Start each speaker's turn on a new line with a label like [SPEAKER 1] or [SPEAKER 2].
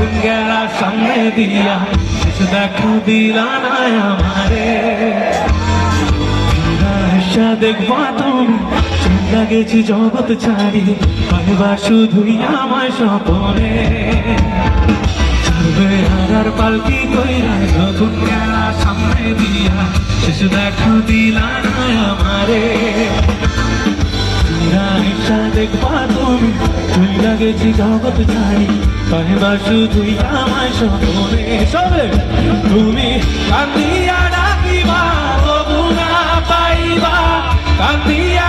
[SPEAKER 1] যখন গেলা সামনে দিয়া শেষ দেখা দিলা না আমারে আশা দেখবা তুমি চিন্তা গেছি জগৎ ছাড়ি পাইবা শুধুই আমায় স্বপনে ছাড়বে হারার পালকি কইরা যখন গেলা সামনে দিয়া শেষ দেখা দিলা না আমারে আশা দেখবা তুমি চিন্তা গেছি জগৎ ছাড়ি পাইবা শুধুই আমায় স্বপনে সবে তুমি কান্দিয়া ডাকিবা তবু না পাইবা কান্দিয়া